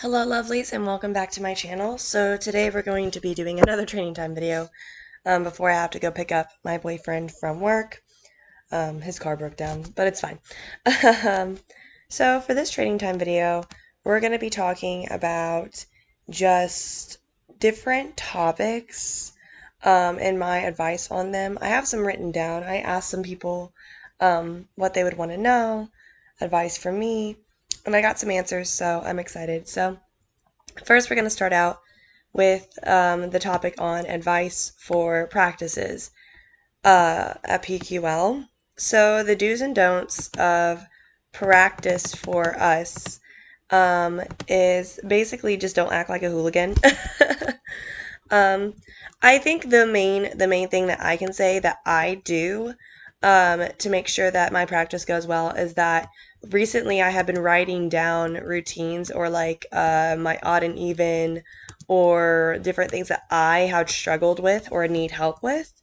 Hello lovelies and welcome back to my channel. So today we're going to be doing another training time video before I have to go pick up my boyfriend from work. His car broke down, but it's fine. So for this training time video, we're going to be talking about just different topics and my advice on them. I have some written down. I asked some people what they would want to know, advice from me, and I got some answers, so I'm excited. So first, we're going to start out with the topic on advice for practices at PQL. So the do's and don'ts of practice for us is basically just don't act like a hooligan. um, I think the main thing that I can say that I do to make sure that my practice goes well is that recently I have been writing down routines or like my odd and even or different things that I have struggled with or need help with.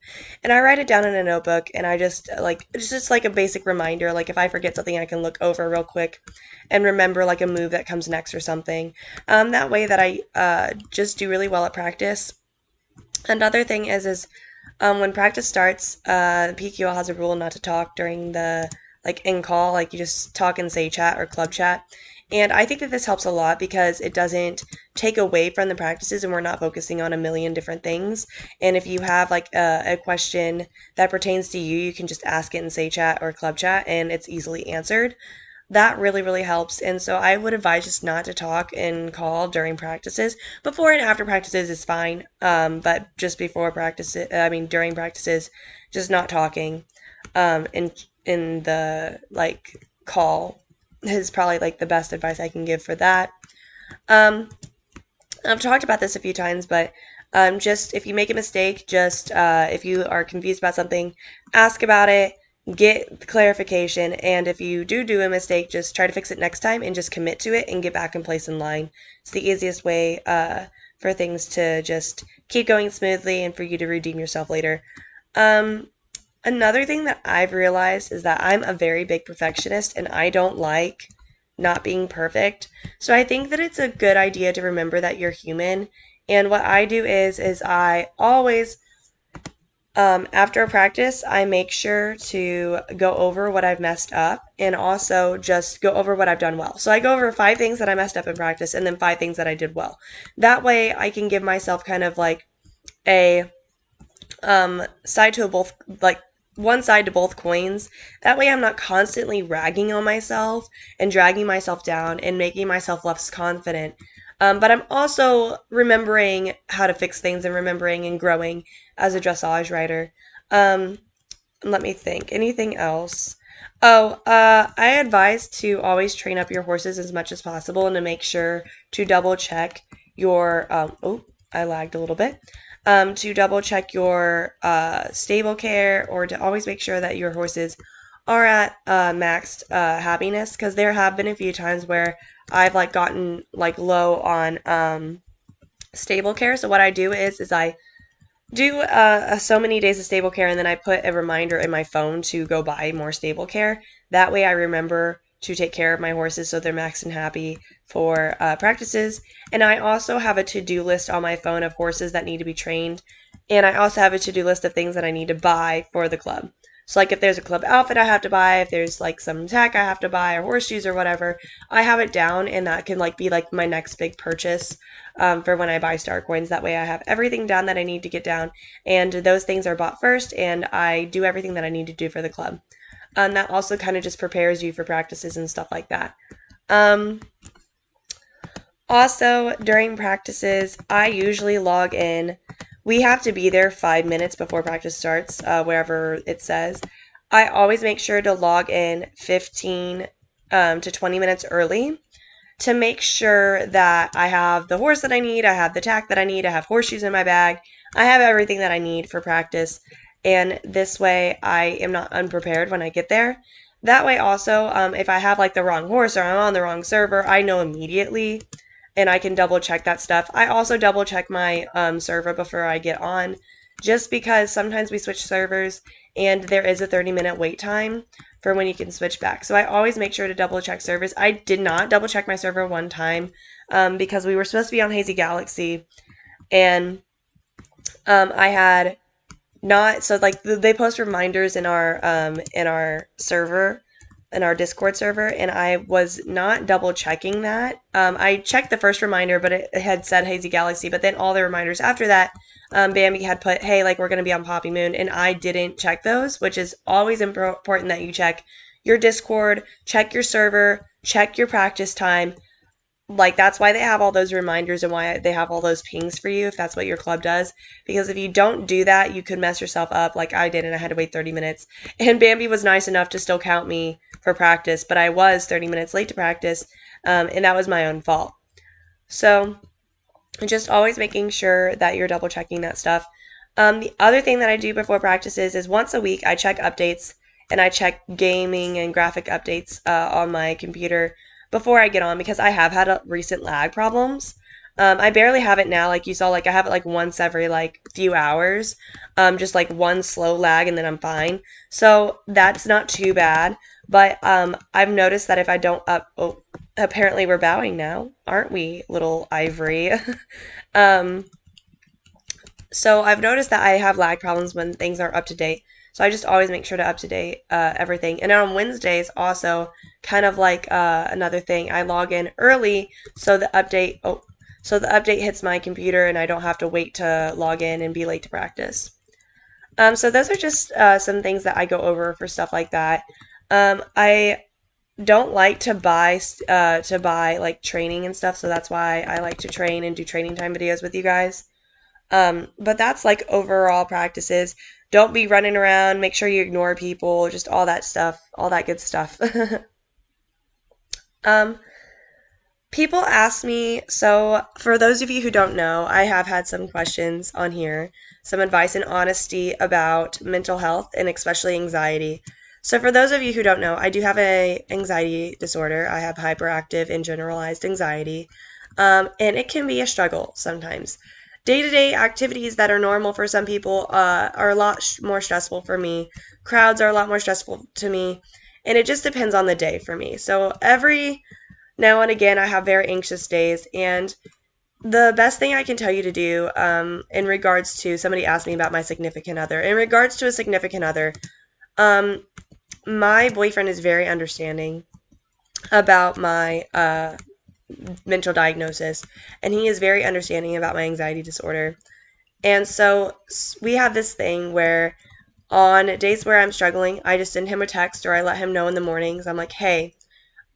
And I write it down in a notebook and I just like it's just like a basic reminder. Like if I forget something, I can look over real quick and remember like a move that comes next or something. That way that I just do really well at practice. Another thing is when practice starts, PQL has a rule not to talk during the like in call, like you just talk and say chat or club chat. And I think that this helps a lot because it doesn't take away from the practices and we're not focusing on a million different things. And if you have like a question that pertains to you, you can just ask it in say chat or club chat and it's easily answered. That really helps. And so I would advise just not to talk and call during practices. Before and after practices is fine, but just before practices, during practices, just not talking in the like call is probably like the best advice I can give for that. Um, I've talked about this a few times, but just if you make a mistake, just if you are confused about something, ask about it, get clarification, and if you do a mistake, just try to fix it next time and just commit to it and get back in place in line. It's the easiest way for things to just keep going smoothly and for you to redeem yourself later. Um, Another thing that I've realized is that I'm a very big perfectionist and I don't like not being perfect. So I think that it's a good idea to remember that you're human. And what I do is I always after a practice, I make sure to go over what I've messed up and also just go over what I've done well. So I go over 5 things that I messed up in practice and then 5 things that I did well. That way I can give myself kind of like a side to both, like one side to both coins. That way I'm not constantly ragging on myself and dragging myself down and making myself less confident. But I'm also remembering how to fix things and remembering and growing as a dressage rider. Um, Let me think. Anything else? Oh, I advise to always train up your horses as much as possible and to make sure to double check your, oh, I lagged a little bit. To double check your stable care or to always make sure that your horses are at maxed happiness because there have been a few times where I've like gotten like low on stable care. So what I do is I do so many days of stable care and then I put a reminder in my phone to go buy more stable care. That way I remember to take care of my horses so they're maxed and happy for practices. And I also have a to-do list on my phone of horses that need to be trained. And I also have a to-do list of things that I need to buy for the club. So like if there's a club outfit I have to buy, if there's like some tack I have to buy or horseshoes or whatever, I have it down and that can like be like my next big purchase for when I buy star coins. That way I have everything down that I need to get down and those things are bought first and I do everything that I need to do for the club. That also kind of just prepares you for practices and stuff like that. Um, Also, during practices, I usually log in. We have to be there 5 minutes before practice starts, wherever it says. I always make sure to log in 15 to 20 minutes early to make sure that I have the horse that I need, I have the tack that I need, I have horseshoes in my bag, I have everything that I need for practice, and this way I am not unprepared when I get there. That way also, if I have like the wrong horse or I'm on the wrong server, I know immediately and I can double check that stuff. I also double check my server before I get on just because sometimes we switch servers and there is a 30-minute wait time for when you can switch back. So I always make sure to double check servers. I did not double check my server one time because we were supposed to be on Hazy Galaxy, and I had not, so like they post reminders in our server, in our Discord server, and I was not double checking that. I checked the first reminder, but it had said Hazy Galaxy, but then all the reminders after that, Bambi had put, hey, like we're going to be on Poppy Moon, and I didn't check those, which is always important that you check your Discord, check your server, check your practice time. Like, that's why they have all those reminders and why they have all those pings for you if that's what your club does, because if you don't do that, you could mess yourself up like I did, and I had to wait 30 minutes. And Bambi was nice enough to still count me for practice, but I was 30 minutes late to practice, and that was my own fault. So just always making sure that you're double checking that stuff. The other thing that I do before practices is once a week I check updates, and I check gaming and graphic updates on my computer before I get on, because I have had recent lag problems. I barely have it now, like you saw, like I have it like once every like few hours, just like one slow lag, and then I'm fine. So that's not too bad. But I've noticed that if I don't apparently we're bowing now, aren't we, little Ivory? So I've noticed that I have lag problems when things are up to date. So I just always make sure to up to date everything. And on Wednesdays also, kind of like another thing, I log in early so the update hits my computer and I don't have to wait to log in and be late to practice. So those are just some things that I go over for stuff like that. I don't like to buy like training and stuff, so that's why I like to train and do training time videos with you guys. But that's like overall practices. Don't be running around, make sure you ignore people, just all that stuff, all that good stuff. um, People ask me, so for those of you who don't know, I have had some questions on here, some advice and honesty about mental health and especially anxiety. So for those of you who don't know, I do have an anxiety disorder. I have hyperactive and generalized anxiety, and it can be a struggle sometimes. Day-to-day activities that are normal for some people are a lot more stressful for me. Crowds are a lot more stressful to me, and it just depends on the day for me. So every now and again, I have very anxious days, and the best thing I can tell you to do in regards to somebody asked me about my significant other. In regards to a significant other, my boyfriend is very understanding about my mental diagnosis, and he is very understanding about my anxiety disorder. And so we have this thing where on days where I'm struggling, I just send him a text or I let him know in the mornings. I'm like, hey,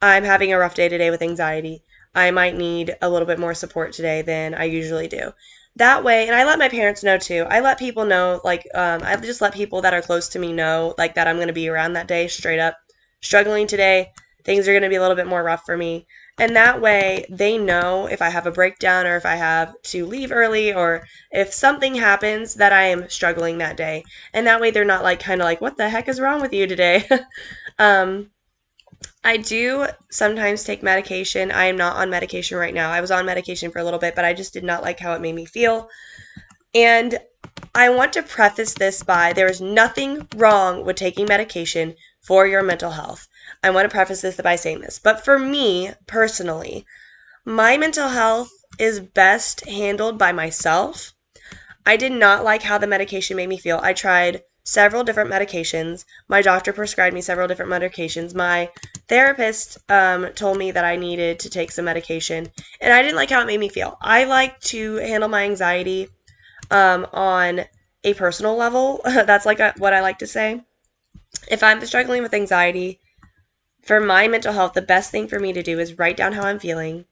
I'm having a rough day today with anxiety. I might need a little bit more support today than I usually do. That way, and I let my parents know too. I let people know, like, I just let people that are close to me know, like, that I'm going to be around that day, straight up. Struggling today, things are going to be a little bit more rough for me. And that way, they know if I have a breakdown or if I have to leave early or if something happens that I am struggling that day. And that way, they're not like, kind of like, what the heck is wrong with you today? I do sometimes take medication. I am not on medication right now. I was on medication for a little bit, but I just did not like how it made me feel. And I want to preface this by there is nothing wrong with taking medication for your mental health. I want to preface this by saying this. But for me, personally, my mental health is best handled by myself. I did not like how the medication made me feel. I tried several different medications. My doctor prescribed me several different medications. My therapist told me that I needed to take some medication, and I didn't like how it made me feel. I like to handle my anxiety on a personal level. That's like what I like to say. If I'm struggling with anxiety, for my mental health, the best thing for me to do is write down how I'm feeling,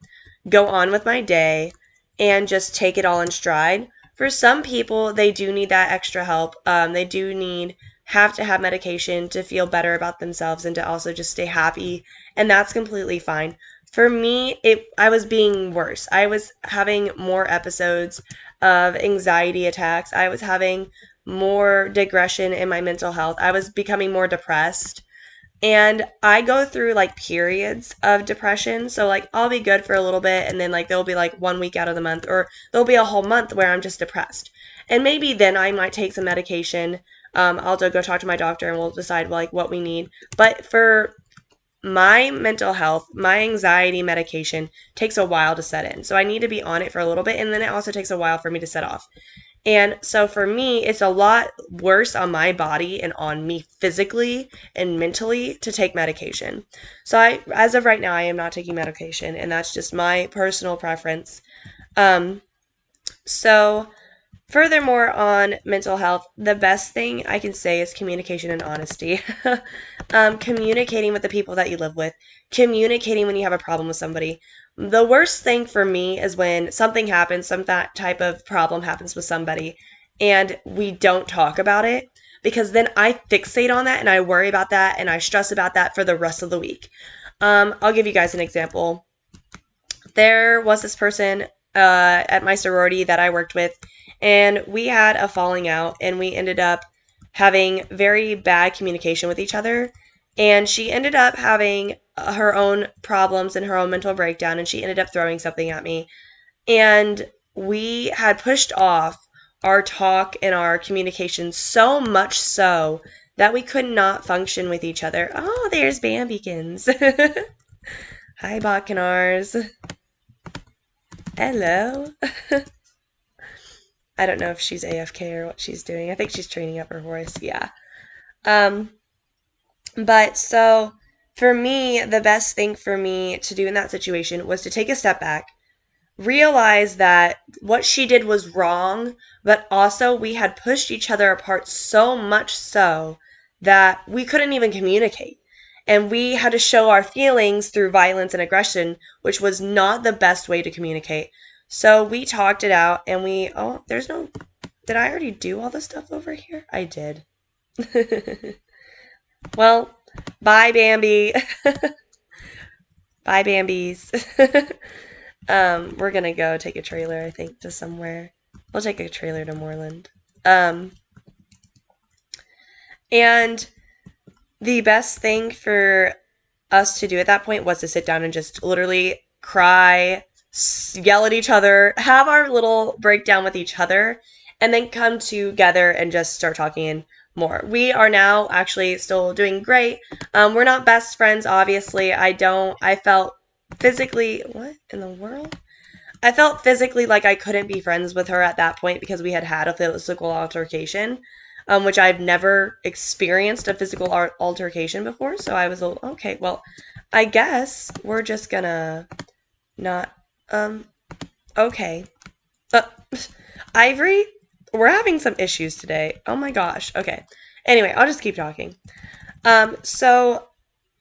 go on with my day, and just take it all in stride. For some people, they do need that extra help. They do have to have medication to feel better about themselves and to also just stay happy, and that's completely fine. For me, I was being worse. I was having more episodes of anxiety attacks. I was having more digression in my mental health. I was becoming more depressed. And I go through like periods of depression. So like I'll be good for a little bit and then like there'll be like 1 week out of the month or there'll be a whole month where I'm just depressed. And maybe then I might take some medication I'll go talk to my doctor and we'll decide like what we need. But for my mental health, my anxiety medication takes a while to set in. So I need to be on it for a little bit, and then it also takes a while for me to set off. And so for me, it's a lot worse on my body and on me physically and mentally to take medication. So as of right now, I am not taking medication, and that's just my personal preference. Um, so Furthermore, on mental health, the best thing I can say is communication and honesty. Communicating with the people that you live with, communicating when you have a problem with somebody. The worst thing for me is when something happens, some that type of problem happens with somebody, and we don't talk about it, because then I fixate on that and I worry about that and I stress about that for the rest of the week. I'll give you guys an example. There was this person at my sorority that I worked with, and we had a falling out, and we ended up having very bad communication with each other. And she ended up having her own problems and her own mental breakdown, and she ended up throwing something at me. And we had pushed off our talk and our communication so much so that we could not function with each other. Oh, there's Bambikins. Hi, Bacchanars. Hello. I don't know if she's AFK or what she's doing. I think she's training up her horse. Yeah. Um, but so for me, the best thing for me to do in that situation was to take a step back, realize that what she did was wrong, but also we had pushed each other apart so much so that we couldn't even communicate. And we had to show our feelings through violence and aggression, which was not the best way to communicate. So we talked it out, and did I already do all the stuff over here? I did. Well, bye, Bambi. Bye, Bambis. We're gonna go take a trailer, I think, to somewhere. We'll take a trailer to Moreland. And the best thing for us to do at that point was to sit down and just literally cry, yell at each other, have our little breakdown with each other, and then come together and just start talking more. We are now actually still doing great. We're not best friends, obviously. I felt physically, what in the world? I felt physically like I couldn't be friends with her at that point because we had a physical altercation, which I've never experienced a physical altercation before. So I was okay, well, I guess we're just gonna not, okay. Ivory, we're having some issues today. Oh my gosh. Okay. Anyway, I'll just keep talking. So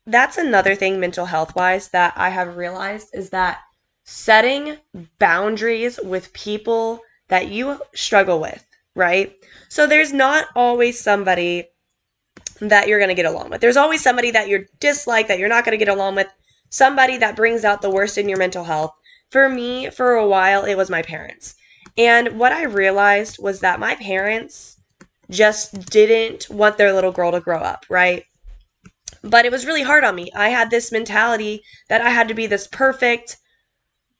that's another thing mental health wise that I have realized is that setting boundaries with people that you struggle with, right? So there's not always somebody that you're going to get along with. There's always somebody that you're dislike, that you're not going to get along with, somebody that brings out the worst in your mental health. For me, for a while, it was my parents. And what I realized was that my parents just didn't want their little girl to grow up, right? But it was really hard on me. I had this mentality that I had to be this perfect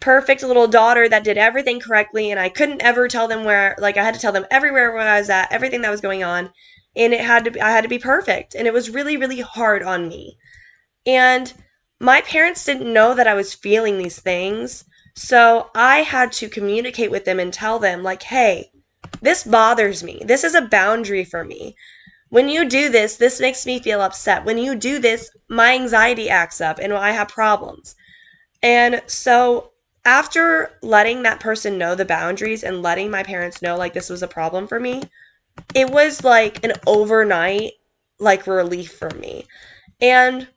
little daughter that did everything correctly, and I couldn't ever tell them I had to tell them everywhere where I was at, everything that was going on, and I had to be perfect, and it was really, really hard on me. And my parents didn't know that I was feeling these things, so I had to communicate with them and tell them, like, hey, this bothers me. This is a boundary for me. When you do this, this makes me feel upset. When you do this, my anxiety acts up and I have problems. And so after letting that person know the boundaries and letting my parents know like this was a problem for me, it was like an overnight like relief for me. And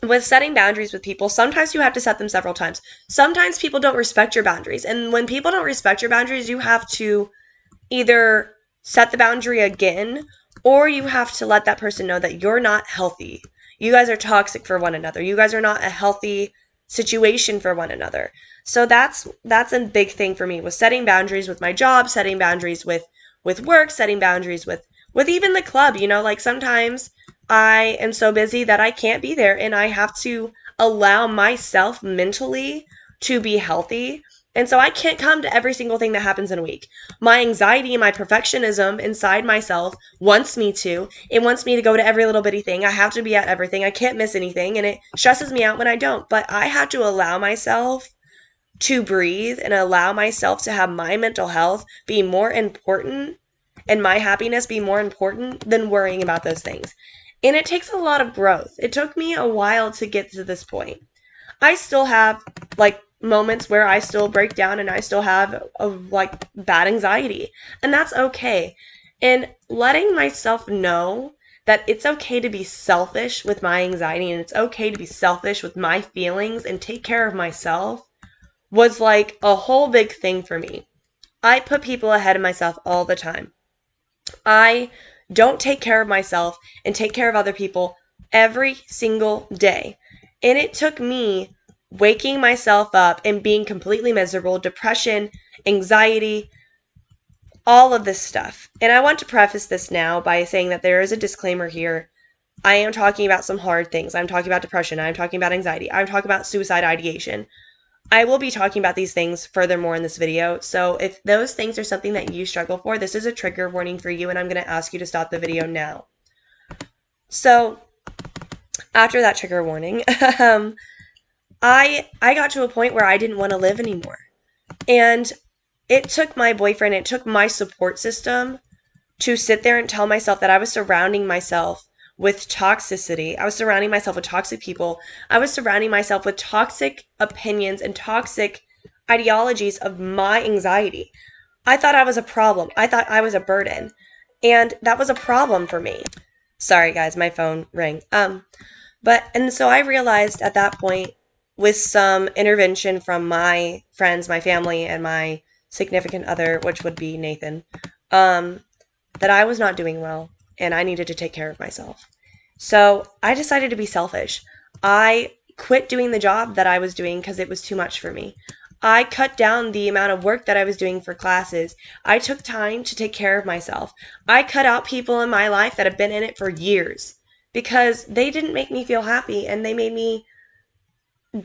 with setting boundaries with people, sometimes you have to set them several times. Sometimes people don't respect your boundaries. And when people don't respect your boundaries, you have to either set the boundary again, or you have to let that person know that you're not healthy. You guys are toxic for one another. You guys are not a healthy situation for one another. So that's a big thing for me, was setting boundaries with my job, setting boundaries with work, setting boundaries with even the club. You know, like sometimes I am so busy that I can't be there, and I have to allow myself mentally to be healthy And so I can't come to every single thing that happens in a week. My anxiety and my perfectionism inside myself wants me to. It wants me to go to every little bitty thing. I have to be at everything. I can't miss anything. And it stresses me out when I don't. But I have to allow myself to breathe and allow myself to have my mental health be more important and my happiness be more important than worrying about those things. And it takes a lot of growth. It took me a while to get to this point. I still have like moments where I still break down and I still have like bad anxiety, and that's okay. And letting myself know that it's okay to be selfish with my anxiety and it's okay to be selfish with my feelings and take care of myself was like a whole big thing for me. I put people ahead of myself all the time. I don't take care of myself and take care of other people every single day. And it took me waking myself up and being completely miserable, depression, anxiety, all of this stuff. And I want to preface this now by saying that there is a disclaimer here. I am talking about some hard things. I'm talking about depression. I'm talking about anxiety. I'm talking about suicide ideation. I will be talking about these things furthermore in this video, so if those things are something that you struggle for, this is a trigger warning for you, and I'm going to ask you to stop the video now. So, after that trigger warning, I got to a point where I didn't want to live anymore. And it took my boyfriend, it took my support system to sit there and tell myself that I was surrounding myself with toxicity. I was surrounding myself with toxic people. I was surrounding myself with toxic opinions and toxic ideologies of my anxiety. I thought I was a problem. I thought I was a burden. And that was a problem for me. Sorry guys, my phone rang. And so I realized at that point, with some intervention from my friends, my family, and my significant other, which would be Nathan, that I was not doing well and I needed to take care of myself. So I decided to be selfish. I quit doing the job that I was doing because it was too much for me. I cut down the amount of work that I was doing for classes. I took time to take care of myself. I cut out people in my life that have been in it for years because they didn't make me feel happy and they made me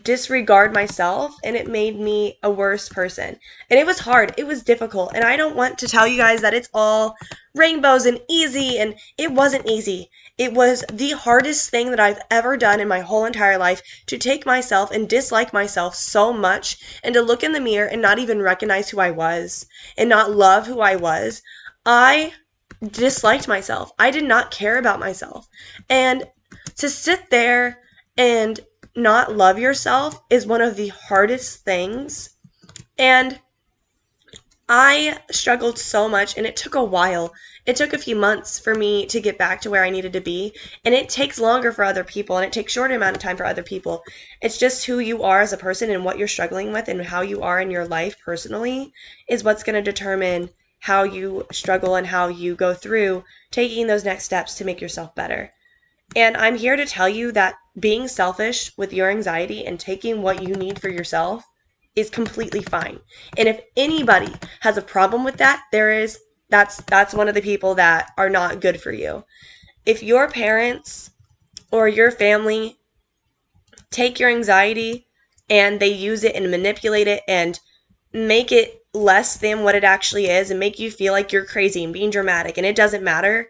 disregard myself and it made me a worse person. And it was hard. It was difficult. And I don't want to tell you guys that it's all rainbows and easy, and it wasn't easy. It was the hardest thing that I've ever done in my whole entire life, to take myself and dislike myself so much and to look in the mirror and not even recognize who I was and not love who I was. I disliked myself. I did not care about myself. And to sit there and not love yourself is one of the hardest things. And I struggled so much, and it took a while. It took a few months for me to get back to where I needed to be, and it takes longer for other people, and it takes shorter amount of time for other people. It's just who you are as a person and what you're struggling with and how you are in your life personally is what's going to determine how you struggle and how you go through taking those next steps to make yourself better. And I'm here to tell you that being selfish with your anxiety and taking what you need for yourself is completely fine. And if anybody has a problem with that, that's one of the people that are not good for you. If your parents or your family take your anxiety and they use it and manipulate it and make it less than what it actually is and make you feel like you're crazy and being dramatic and it doesn't matter,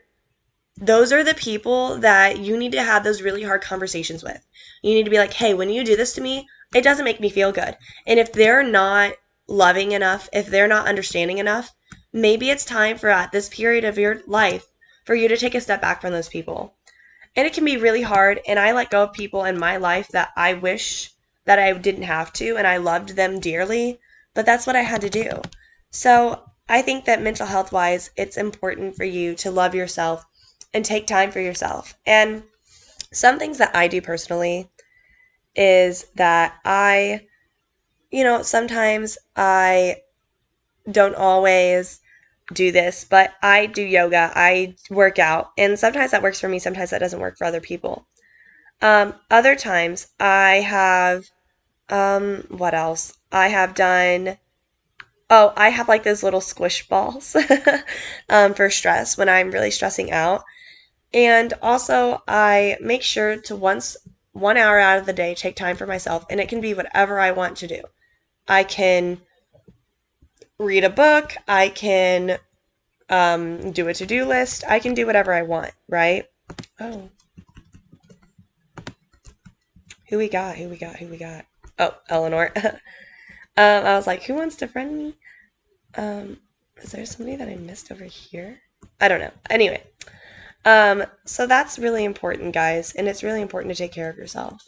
those are the people that you need to have those really hard conversations with. You need to be like, hey, when you do this to me, it doesn't make me feel good. And if they're not loving enough, if they're not understanding enough, maybe it's time for at this period of your life for you to take a step back from those people. And it can be really hard. And I let go of people in my life that I wish that I didn't have to, and I loved them dearly, but that's what I had to do. So I think that mental health wise, it's important for you to love yourself and take time for yourself. And some things that I do personally is that sometimes I don't always do this, but I do yoga, I work out, and sometimes that works for me, sometimes that doesn't work for other people. Other times I have, what else? I have done, I have like those little squish balls for stress when I'm really stressing out. And also, I make sure to 1 hour out of the day take time for myself, and it can be whatever I want to do. I can read a book, I can do a to-do list, I can do whatever I want, right? Oh, who we got? Who we got? Who we got? Oh, Eleanor. I was like, who wants to friend me? Is there somebody that I missed over here? I don't know. Anyway, so that's really important, guys, and it's really important to take care of yourself.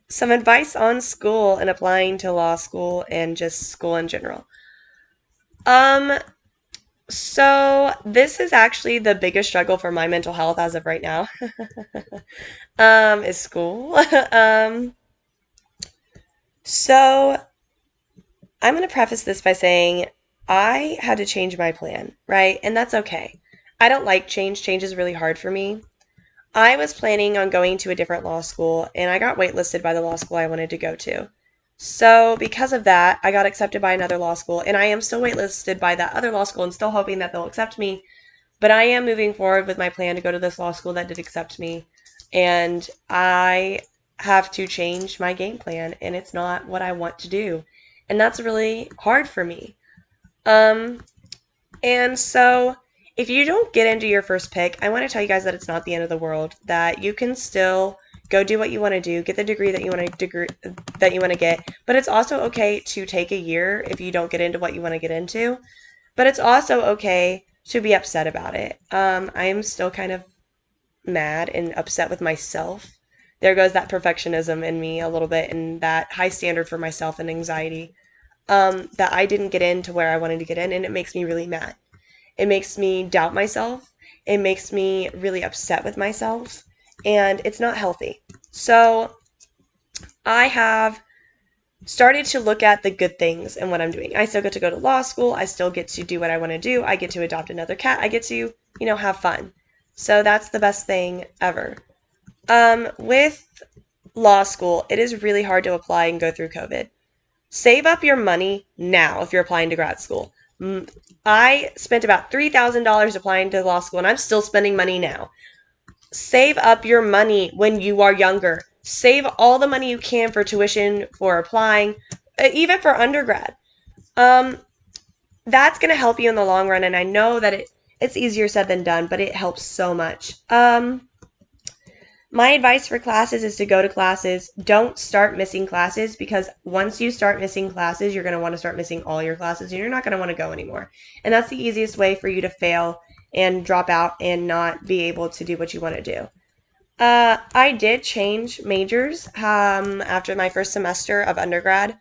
Some advice on school and applying to law school and just school in general. So this is actually the biggest struggle for my mental health as of right now. Is school. So I'm going to preface this by saying I had to change my plan, right? And that's okay. I don't like change. Change is really hard for me. I was planning on going to a different law school, and I got waitlisted by the law school I wanted to go to. So, because of that, I got accepted by another law school, and I am still waitlisted by that other law school and still hoping that they'll accept me. But I am moving forward with my plan to go to this law school that did accept me, and I have to change my game plan, and it's not what I want to do. And that's really hard for me. And so if you don't get into your first pick, I want to tell you guys that it's not the end of the world, that you can still go do what you want to do, get the degree that you want to get, but it's also okay to take a year if you don't get into what you want to get into. But it's also okay to be upset about it. I am still kind of mad and upset with myself. There goes that perfectionism in me a little bit and that high standard for myself and anxiety, that I didn't get into where I wanted to get in, and it makes me really mad. It makes me doubt myself. It makes me really upset with myself, and it's not healthy. So I have started to look at the good things in what I'm doing. I still get to go to law school. I still get to do what I want to do. I get to adopt another cat. I get to, have fun. So that's the best thing ever. With law school, it is really hard to apply and go through COVID. Save up your money now if you're applying to grad school. I spent about $3,000 applying to law school, and I'm still spending money now. Save up your money when you are younger. Save all the money you can for tuition, for applying, even for undergrad. That's going to help you in the long run, and I know that it's easier said than done, but it helps so much. My advice for classes is to go to classes. Don't start missing classes, because once you start missing classes, you're going to want to start missing all your classes, and you're not going to want to go anymore. And that's the easiest way for you to fail and drop out and not be able to do what you want to do. I did change majors after my first semester of undergrad.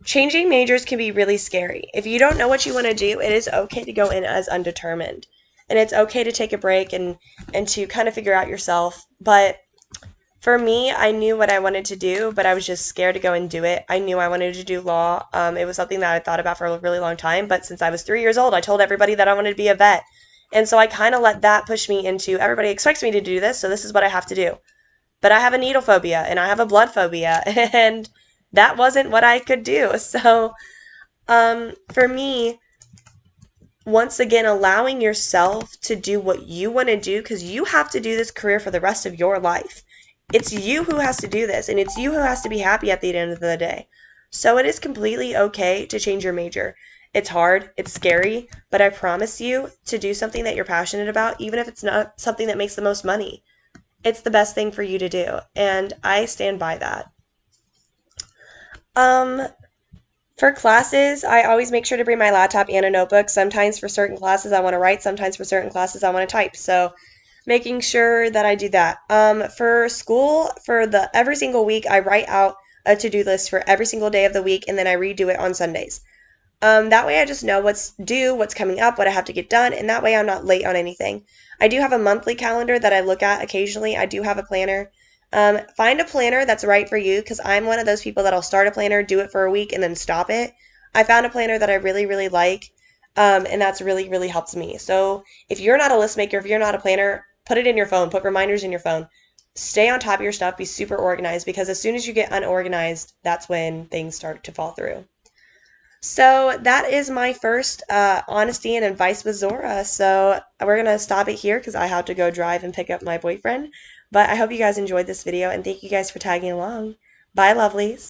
Changing majors can be really scary. If you don't know what you want to do, it is okay to go in as undetermined. And it's okay to take a break and to kind of figure out yourself. But for me, I knew what I wanted to do, but I was just scared to go and do it. I knew I wanted to do law. It was something that I thought about for a really long time. But since I was 3 years old, I told everybody that I wanted to be a vet. And so I kind of let that push me into, everybody expects me to do this, so this is what I have to do. But I have a needle phobia and I have a blood phobia, and that wasn't what I could do. So for me, once again, allowing yourself to do what you want to do, because you have to do this career for the rest of your life. It's you who has to do this, and it's you who has to be happy at the end of the day. So it is completely okay to change your major. It's hard, it's scary, but I promise you to do something that you're passionate about, even if it's not something that makes the most money. It's the best thing for you to do, and I stand by that. For classes, I always make sure to bring my laptop and a notebook. Sometimes for certain classes I want to write, sometimes for certain classes I want to type. So making sure that I do that. For school, for the every single week, I write out a to-do list for every single day of the week, and then I redo it on Sundays. That way I just know what's due, what's coming up, what I have to get done, and that way I'm not late on anything. I do have a monthly calendar that I look at occasionally. I do have a planner. Find a planner that's right for you, because I'm one of those people that'll start a planner, do it for a week, and then stop it. I found a planner that I really, really like, and that's really, really helps me. So if you're not a list maker, if you're not a planner, put it in your phone, put reminders in your phone. Stay on top of your stuff, be super organized, because as soon as you get unorganized, that's when things start to fall through. So that is my first honesty and advice with Zora. So we're going to stop it here because I have to go drive and pick up my boyfriend. But I hope you guys enjoyed this video, and thank you guys for tagging along. Bye, lovelies.